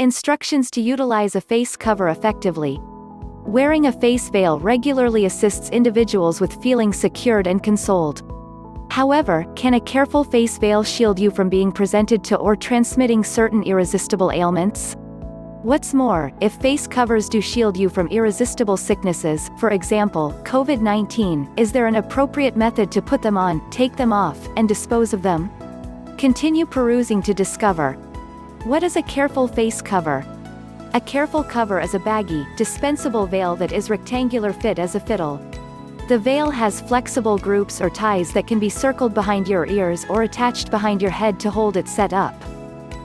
Instructions to utilize a face cover effectively. Wearing a face veil regularly assists individuals with feeling secured and consoled. However, can a careful face veil shield you from being presented to or transmitting certain irresistible ailments? What's more, if face covers do shield you from irresistible sicknesses, for example, COVID-19, is there an appropriate method to put them on, take them off, and dispose of them? Continue perusing to discover. What is a careful face cover? A careful cover is a baggy, dispensable veil that is rectangular fit as a fiddle. The veil has flexible groups or ties that can be circled behind your ears or attached behind your head to hold it set up.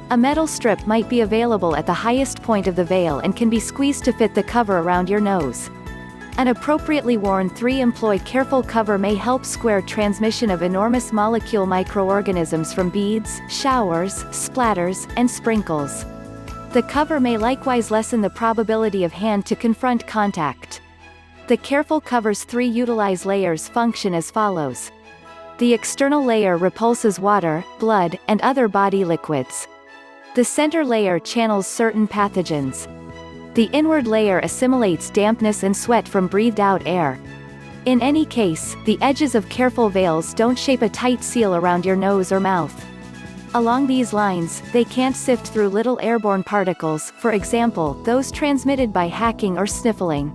A metal strip might be available at the highest point of the veil and can be squeezed to fit the cover around your nose. An appropriately worn 3-employ careful cover may help square transmission of enormous molecule microorganisms from beads, showers, splatters, and sprinkles. The cover may likewise lessen the probability of hand-to-confront contact. The careful cover's 3 utilized layers function as follows. The external layer repulses water, blood, and other body liquids. The center layer channels certain pathogens. The inward layer assimilates dampness and sweat from breathed-out air. In any case, the edges of careful veils don't shape a tight seal around your nose or mouth. Along these lines, they can't sift through little airborne particles, for example, those transmitted by hacking or sniffling.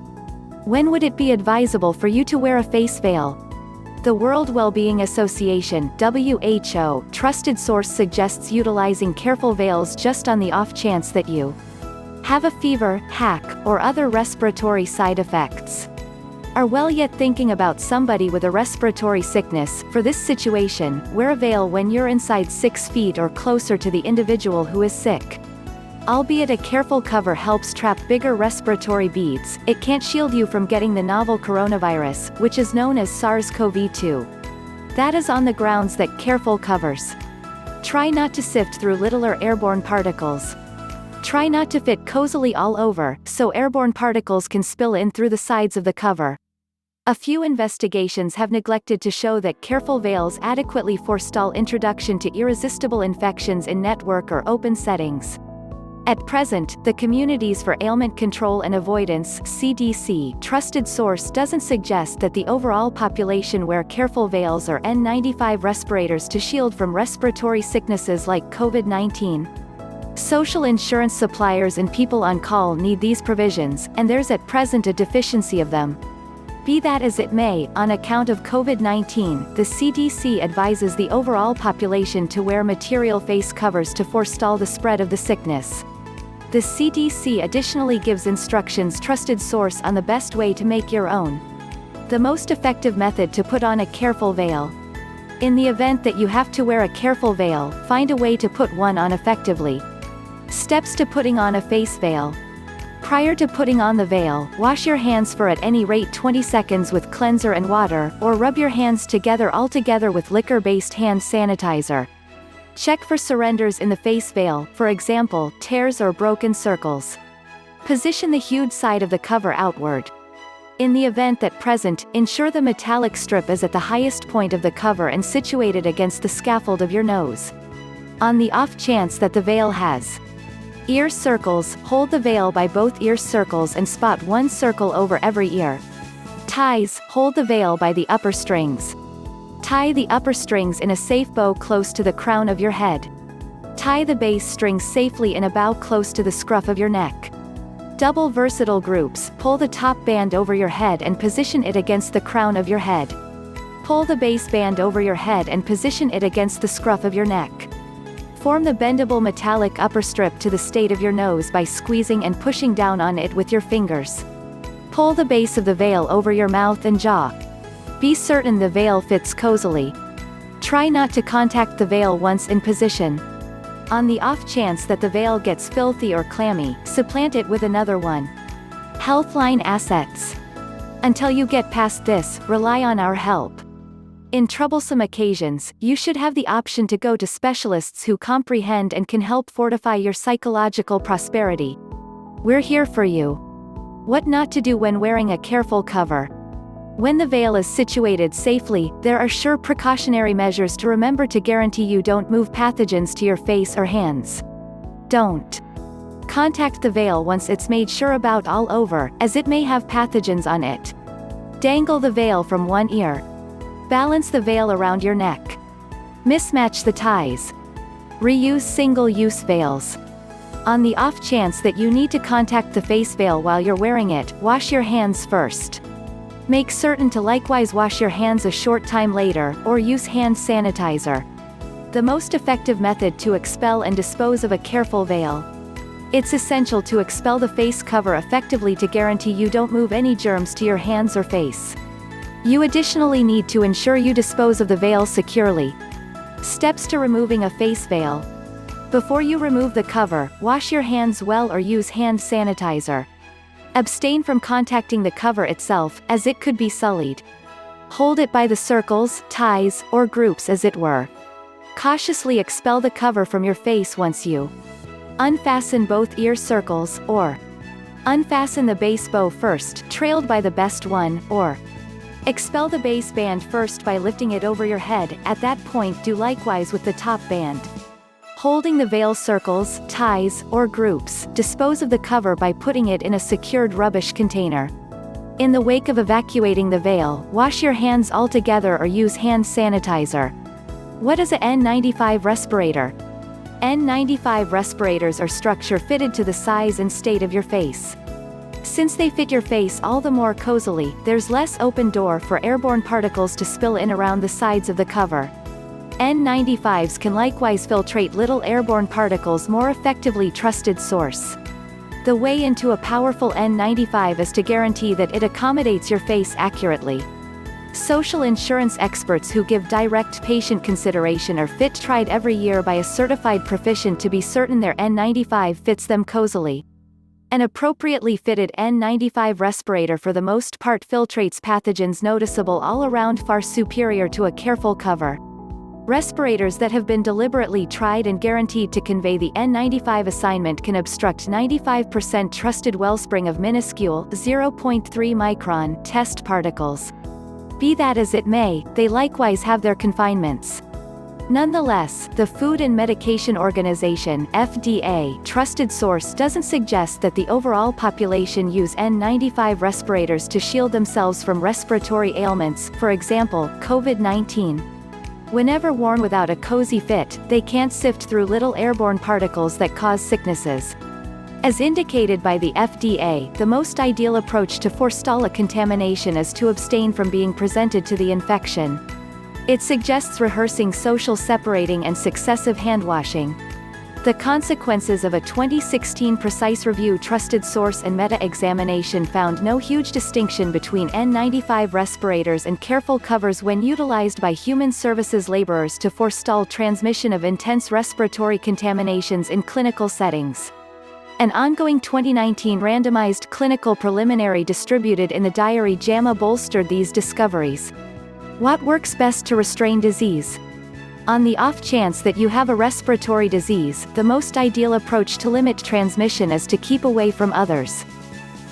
When would it be advisable for you to wear a face veil? The World Wellbeing Association (WHO) trusted source suggests utilizing careful veils just on the off chance that you have a fever, hack, or other respiratory side effects. Are well yet thinking about somebody with a respiratory sickness? For this situation, wear a veil when you're inside 6 feet or closer to the individual who is sick. Albeit a careful cover helps trap bigger respiratory beads, it can't shield you from getting the novel coronavirus, which is known as SARS-CoV-2. That is on the grounds that careful covers try not to sift through littler airborne particles. Try not to fit cozily all over, so airborne particles can spill in through the sides of the cover. A few investigations have neglected to show that careful veils adequately forestall introduction to irresistible infections in network or open settings. At present, the Communities for Ailment Control and Avoidance (CDC) trusted source doesn't suggest that the overall population wear careful veils or N95 respirators to shield from respiratory sicknesses like COVID-19. Social insurance suppliers and people on call need these provisions, and there's at present a deficiency of them. Be that as it may, on account of COVID-19, the CDC advises the overall population to wear material face covers to forestall the spread of the sickness. The CDC additionally gives instructions trusted source on the best way to make your own. The most effective method to put on a careful veil. In the event that you have to wear a careful veil, find a way to put one on effectively. Steps to putting on a face veil. Prior to putting on the veil, wash your hands for at any rate 20 seconds with cleanser and water, or rub your hands together altogether with liquor-based hand sanitizer. Check for surrenders in the face veil, for example, tears or broken circles. Position the hewed side of the cover outward. In the event that present, ensure the metallic strip is at the highest point of the cover and situated against the scaffold of your nose. On the off chance that the veil has ear circles, hold the veil by both ear circles and spot one circle over every ear. Ties, hold the veil by the upper strings. Tie the upper strings in a safe bow close to the crown of your head. Tie the base strings safely in a bow close to the scruff of your neck. Double versatile groups, pull the top band over your head and position it against the crown of your head. Pull the base band over your head and position it against the scruff of your neck. Form the bendable metallic upper strip to the state of your nose by squeezing and pushing down on it with your fingers. Pull the base of the veil over your mouth and jaw. Be certain the veil fits cozily. Try not to contact the veil once in position. On the off chance that the veil gets filthy or clammy, supplant it with another one. Healthline assets. Until you get past this, rely on our help. In troublesome occasions, you should have the option to go to specialists who comprehend and can help fortify your psychological prosperity. We're here for you. What not to do when wearing a careful cover. When the veil is situated safely, there are sure precautionary measures to remember to guarantee you don't move pathogens to your face or hands. Don't Contact the veil once it's made sure about all over, as it may have pathogens on it. Dangle the veil from one ear. Balance the veil around your neck. Mismatch the ties. Reuse single-use veils. On the off chance that you need to contact the face veil while you're wearing it, wash your hands first. Make certain to likewise wash your hands a short time later, or use hand sanitizer. The most effective method to expel and dispose of a careful veil. It's essential to expel the face cover effectively to guarantee you don't move any germs to your hands or face. You additionally need to ensure you dispose of the veil securely. Steps to removing a face veil. Before you remove the cover, wash your hands well or use hand sanitizer. Abstain from contacting the cover itself, as it could be sullied. Hold it by the circles, ties, or groups as it were. Cautiously expel the cover from your face once you unfasten both ear circles, or unfasten the base bow first, trailed by the best one, or expel the base band first by lifting it over your head. At that point, do likewise with the top band. Holding the veil circles, ties, or groups, dispose of the cover by putting it in a secured rubbish container. In the wake of evacuating the veil, wash your hands altogether or use hand sanitizer. What is a N95 respirator? N95 respirators are structure fitted to the size and state of your face. Since they fit your face all the more cozily, there's less open door for airborne particles to spill in around the sides of the cover. N95s can likewise filtrate little airborne particles more effectively. Trusted source. The way into a powerful N95 is to guarantee that it accommodates your face accurately. Social insurance experts who give direct patient consideration are tried every year by a certified proficient to be certain their N95 fits them cozily. An appropriately fitted N95 respirator for the most part filtrates pathogens noticeable all around, far superior to a careful cover. Respirators that have been deliberately tried and guaranteed to convey the N95 assignment can obstruct 95% trusted wellspring of minuscule 0.3 micron test particles. Be that as it may, they likewise have their confinements. Nonetheless, the Food and Medication Organization (FDA) trusted source doesn't suggest that the overall population use N95 respirators to shield themselves from respiratory ailments, for example, COVID-19. Whenever worn without a cozy fit, they can't sift through little airborne particles that cause sicknesses. As indicated by the FDA, the most ideal approach to forestall a contamination is to abstain from being presented to the infection. It suggests rehearsing social separating and successive handwashing. The consequences of a 2016 Precise Review trusted source and meta-examination found no huge distinction between N95 respirators and careful covers when utilized by human services laborers to forestall transmission of intense respiratory contaminations in clinical settings. An ongoing 2019 randomized clinical preliminary distributed in the diary JAMA bolstered these discoveries. What works best to restrain disease? On the off chance that you have a respiratory disease, the most ideal approach to limit transmission is to keep away from others.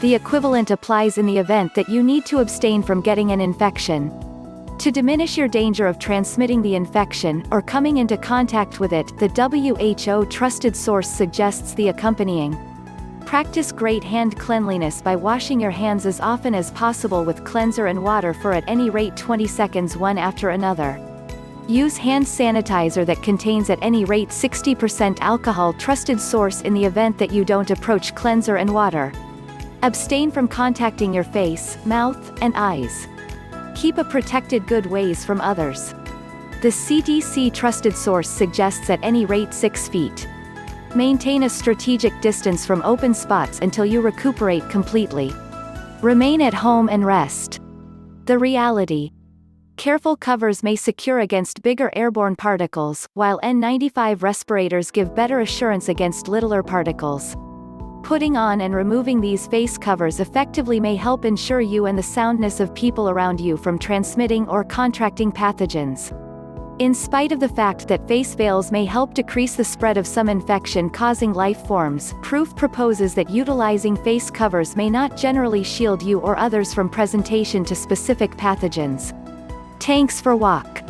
The equivalent applies in the event that you need to abstain from getting an infection. To diminish your danger of transmitting the infection, or coming into contact with it, the WHO trusted source suggests the accompanying. Practice great hand cleanliness by washing your hands as often as possible with cleanser and water for at any rate 20 seconds one after another. Use hand sanitizer that contains at any rate 60% alcohol. Trusted source in the event that you don't approach cleanser and water. Abstain from contacting your face, mouth, and eyes. Keep a protected good ways from others. The CDC trusted source suggests at any rate 6 feet. Maintain a strategic distance from open spots until you recuperate completely. Remain at home and rest. The reality. Careful covers may secure against bigger airborne particles, while N95 respirators give better assurance against littler particles. Putting on and removing these face covers effectively may help ensure you and the soundness of people around you from transmitting or contracting pathogens. In spite of the fact that face veils may help decrease the spread of some infection-causing life forms, proof proposes that utilizing face covers may not generally shield you or others from presentation to specific pathogens. Thanks for watching.